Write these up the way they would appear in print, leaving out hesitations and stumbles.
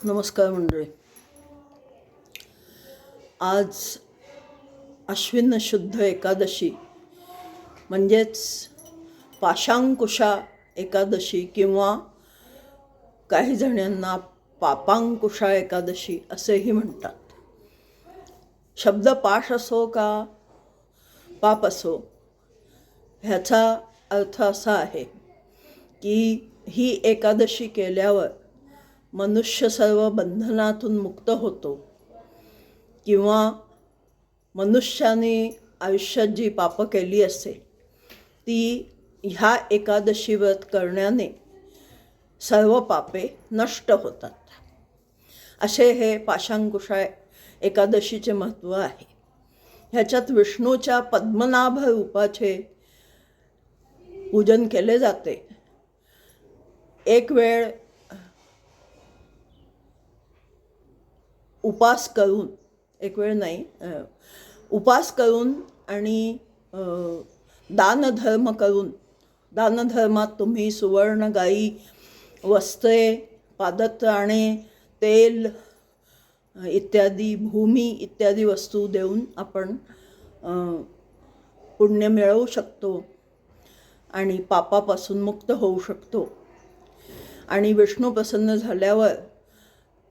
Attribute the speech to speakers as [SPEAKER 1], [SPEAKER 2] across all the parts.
[SPEAKER 1] नमस्कार मंडळी. आज अश्विन शुद्ध एकादशी म्हणजेच पाशांकुशा एकादशी किंवा काही जणांना पापांकुशा एकादशी असेही म्हणतात. शब्द पाश असो का पाप असो, ह्याचा अर्थ असा आहे की ही एकादशी केल्यावर मनुष्य सर्व बंधनातून मुक्त होतो किंवा मनुष्याने आयुष्यात जी पापं केली असेल ती ह्या एकादशी व्रत करण्याने सर्व पापे नष्ट होतात. असे हे पाशांकुशा एकादशीचे महत्त्व आहे. ह्याच्यात विष्णूच्या पद्मनाभ रूपाचे पूजन केले जाते. एक वेळ उपास करून, एक वेळ नाही, उपास करून आणि दानधर्म करून, दानधर्मात तुम्ही सुवर्ण गाई, वस्त्रे, पादत्राणे, तेल इत्यादी, भूमी इत्यादी वस्तू देऊन आपण पुण्य मिळवू शकतो आणि पापापासून मुक्त होऊ शकतो. आणि विष्णू प्रसन्न झाल्यावर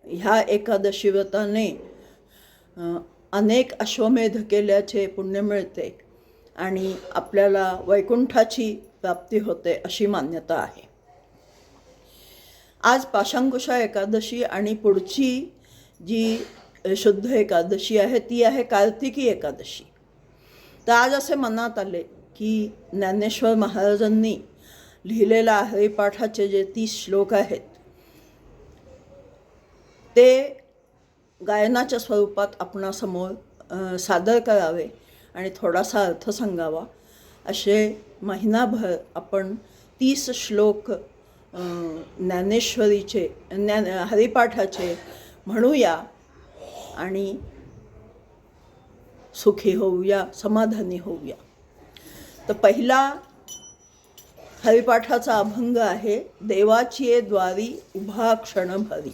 [SPEAKER 1] ह्या एकादशी व्रताने अनेक अश्वमेध केल्याचे पुण्य मिळते आणि आपल्याला वैकुंठाची प्राप्ती होते अशी मान्यता आहे. आज पाशांकुशा एकादशी आणि पुढची जी शुद्ध एकादशी आहे ती आहे कार्तिकी एकादशी. तर आज असे मनात आले की ज्ञानेश्वर महाराजांनी लिहिलेल्या हरिपाठाचे जे 30 श्लोक आहेत ते गायनाच्या स्वरूपात आपणासमोर सादर करावे आणि थोडासा अर्थ सांगावा. असे महिनाभर आपण 30 श्लोक ज्ञानेश्वरीचे हरिपाठाचे म्हणूया आणि सुखी होऊया, समाधानी होऊया. तर पहिला हरिपाठाचा अभंग आहे, देवाची ये द्वारी उभा क्षण भरी.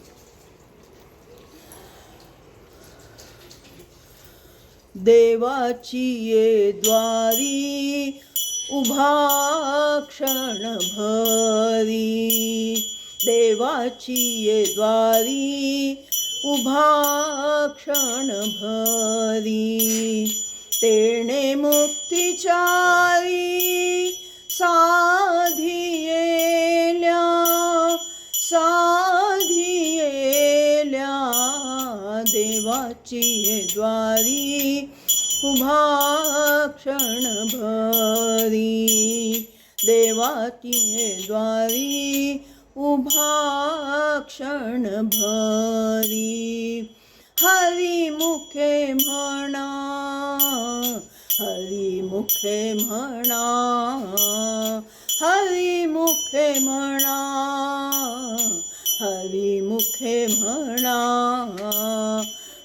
[SPEAKER 1] देवाची ये द्वारी उभा क्षण भरी, देवाची ये द्वारी उभा क्षण भरी, तेणे मुक्तिचारी साधियेल्या, साधियेल्या, देवाची ये द्वारी उभा क्षण भरी, देवाची ये द्वारी उभा क्षण भरी. हरी मुखे म्हणा, हरी मुखे म्हणा, हरी मुखे म्हणा, हरी मुखे म्हणा,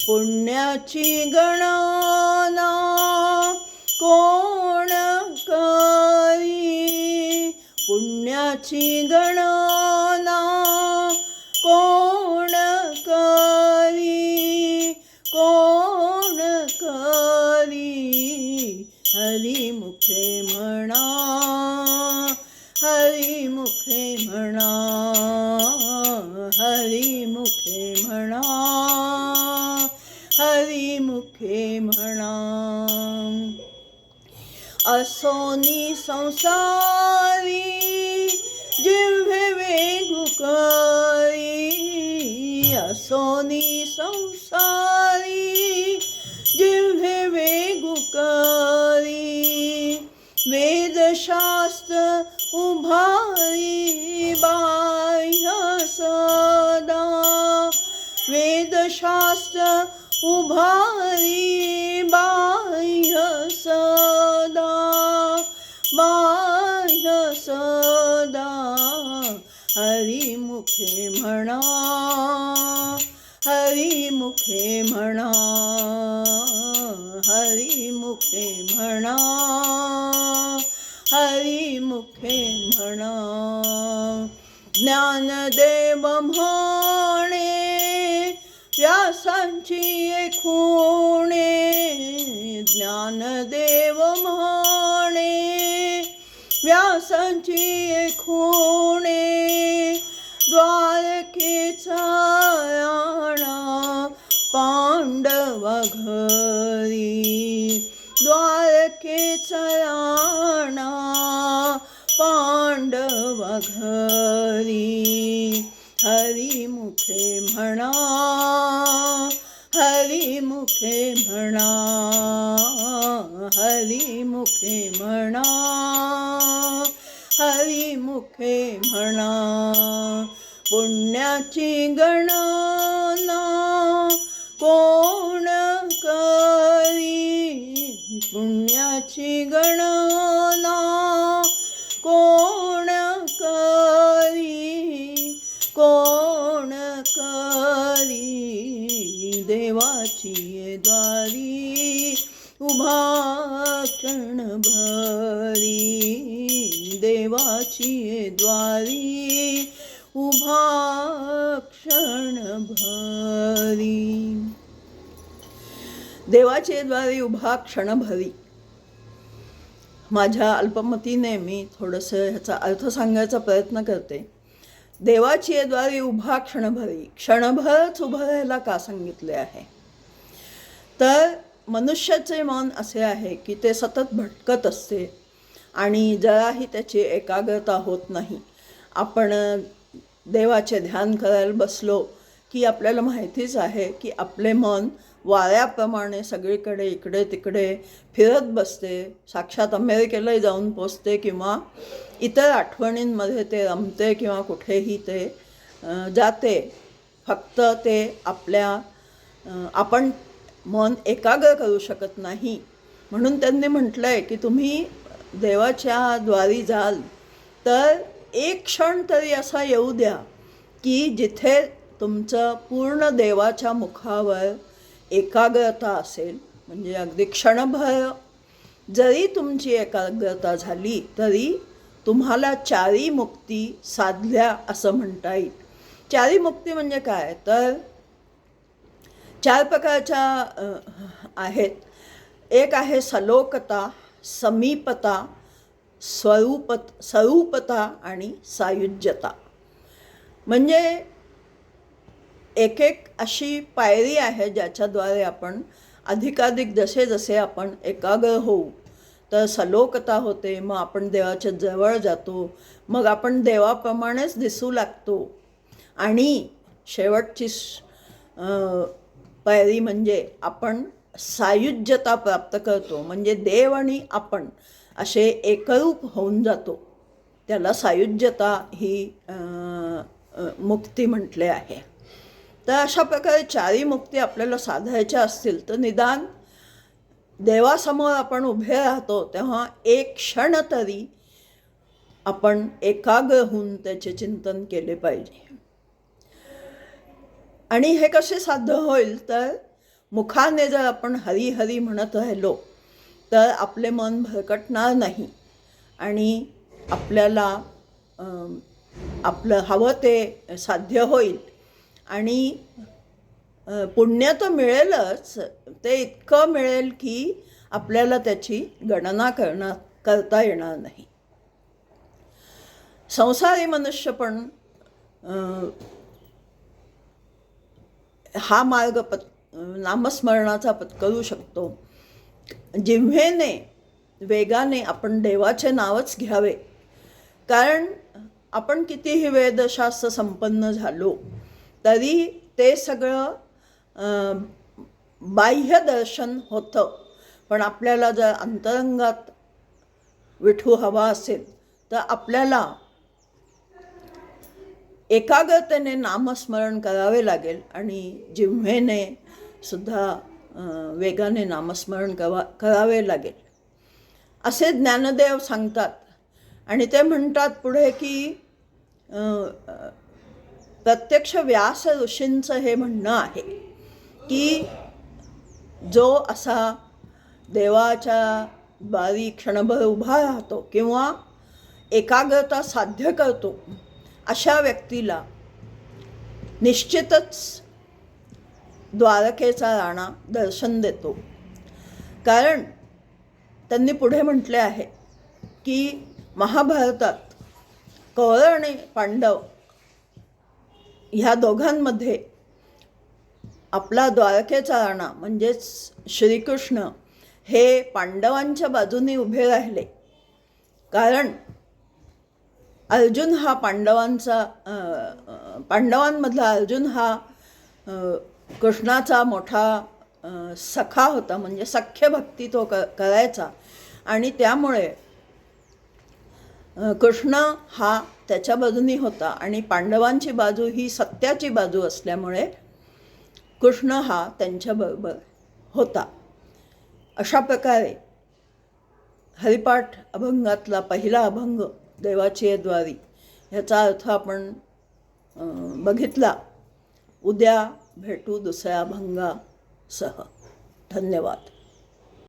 [SPEAKER 1] पुण्याची गणना कोण करी, पुण्याची गणना कोण करी, कोण करी, हरी मुखे म्हणा, हरी मुखे म्हणा, हरी मुखे म्हणा, हरी मुखे म्हणा. असोनी संसारी जिव्हे वेगू करी, असोनी संसारी जिव्हे वेगू करी, वेदशास्त्र उभारी बाह्य सदा, वेदशास्त्र उभारी बाह्य सदा, बाह्य सदा, हरी मुखे म्हणा, हरी मुखे म्हणा, हरी मुखे म्हणा, हरी मुखे म्हणा. ज्ञानदेव म्हणे खूणे ज्ञानदेव म्हणे, व्यासांची खूणे द्वारकेचा राणा पांडवा घरी, द्वारकेचा राणा पांडवा घरी. हरिमुखे म्हणा, हरिमुखे म्हणा, हरिमुखे म्हणा, हरिमुखे म्हणा. पुण्याची गणना कोण करी, पुण्याची गणना कोण करी, कोण करी. देवाची द्वारी उभा क्षण भरी, देवाची द्वारी उभा क्षण भरी. देवाची द्वारी उभा क्षण भरी. माझ्या अल्पमतीने मी थोडंसं ह्याचा अर्थ सांगायचा प्रयत्न करते. देवाची द्वारी उभा क्षणभरी, क्षणभरच उभं राहायला का सांगितले आहे, तर मनुष्याचे मन असे आहे की ते सतत भटकत असते आणि जराही त्याची एकाग्रता होत नाही. आपण देवाचे ध्यान करायला बसलो की आपल्याला माहितीच आहे की आपले मन वाऱ्याप्रमाणे सगळीकडे इकडे तिकडे फिरत बसते. साक्षात अमेरिकेलाही जाऊन पोचते किंवा इतर आठवणींमध्ये ते रमते किंवा कुठेही ते जाते. फक्त ते आपण मन एकाग्र करू शकत नाही. म्हणून त्यांनी म्हटलं आहे की तुम्ही देवाच्या द्वारी जाल तर एक क्षण तरी असा येऊ द्या की जिथे तुमचं पूर्ण देवाच्या मुखावर एकाग्रता असेल. म्हणजे अगदी क्षणभर जरी तुमची एकाग्रता झाली तरी तुम्हाला चारी मुक्ती साधल्या असं म्हणता येईल. चारी मुक्ती म्हणजे काय, तर 4 प्रकारच्या आहेत. एक आहे सलोकता, समीपता, स्वरूपता आणि सायुज्यता. म्हणजे एक एक अशी पायरी आहे ज्याच्याद्वारे आपण अधिकाधिक जसे जसे आपण एकाग्र होऊ तर सलोकता होते. मग आपण देवाच्या जवळ जातो, मग आपण देवाप्रमाणेच दिसू लागतो. आणि शेवटची पायरी म्हणजे आपण सायुज्यता प्राप्त करतो. म्हणजे देव आणि आपण असे एकरूप होऊन जातो. त्याला सायुज्यता ही मुक्ती म्हटले आहे. तर अशा प्रकारे चारी मुक्ती आपल्याला साधायच्या असतील तर निदान देवासमोर आपण उभे राहतो तेव्हा एक क्षण तरी आपण एकाग्र होऊन त्याचे चिंतन केले पाहिजे. आणि हे कसे साध्य होईल, तर मुखाने जर आपण हरी हरी म्हणत राहिलो तर आपले मन भरकटणार नाही आणि आपल्याला आपलं हवं ते साध्य होईल. आणि पुण्य तर मिळेलच, ते इतकं मिळेल की आपल्याला त्याची गणना करता येणार नाही. संसारी मनुष्य पण हा मार्ग नामस्मरणाचा पत्करू शकतो. जिव्हेने वेगाने आपण देवाचे नावच घ्यावे. कारण आपण कितीही वेदशास्त्र संपन्न झालो तरी ते सगळं बाह्य दर्शन होतं. पण आपल्याला जर अंतरंगात विठू हवा असेल तर आपल्याला एकाग्रतेने नामस्मरण करावे लागेल आणि जिव्हेने सुद्धा वेगाने नामस्मरण करावे लागेल असे ज्ञानदेव सांगतात. आणि ते म्हणतात पुढे की प्रत्यक्ष व्यास ऋषींचं हे म्हणणं आहे की जो असा देवाच्या बारी क्षणभर उभा राहतो किंवा एकाग्रता साध्य करतो अशा व्यक्तीला निश्चितच द्वारकेचा राणा दर्शन देतो. कारण त्यांनी पुढे म्हटले आहे की महाभारतात कौरव आणि पांडव ह्या दोघांमध्ये आपला द्वारकेचा राणा म्हणजेच श्रीकृष्ण हे पांडवांच्या बाजूने उभे राहिले. कारण अर्जुन हा पांडवांमधला अर्जुन हा कृष्णाचा मोठा सखा होता, म्हणजे सख्य भक्ती तो करायचा. आणि त्यामुळे कृष्ण हा त्याच्या बाजूनी होता आणि पांडवांची बाजू ही सत्याची बाजू असल्यामुळे कृष्ण हा त्यांच्याबरोबर होता. अशा प्रकारे हरिपाठ अभंगातला पहिला अभंग देवाची द्वारी ह्याचा अर्थ आपण बघितला. उद्या भेटू दुसऱ्या अभंगासह. धन्यवाद.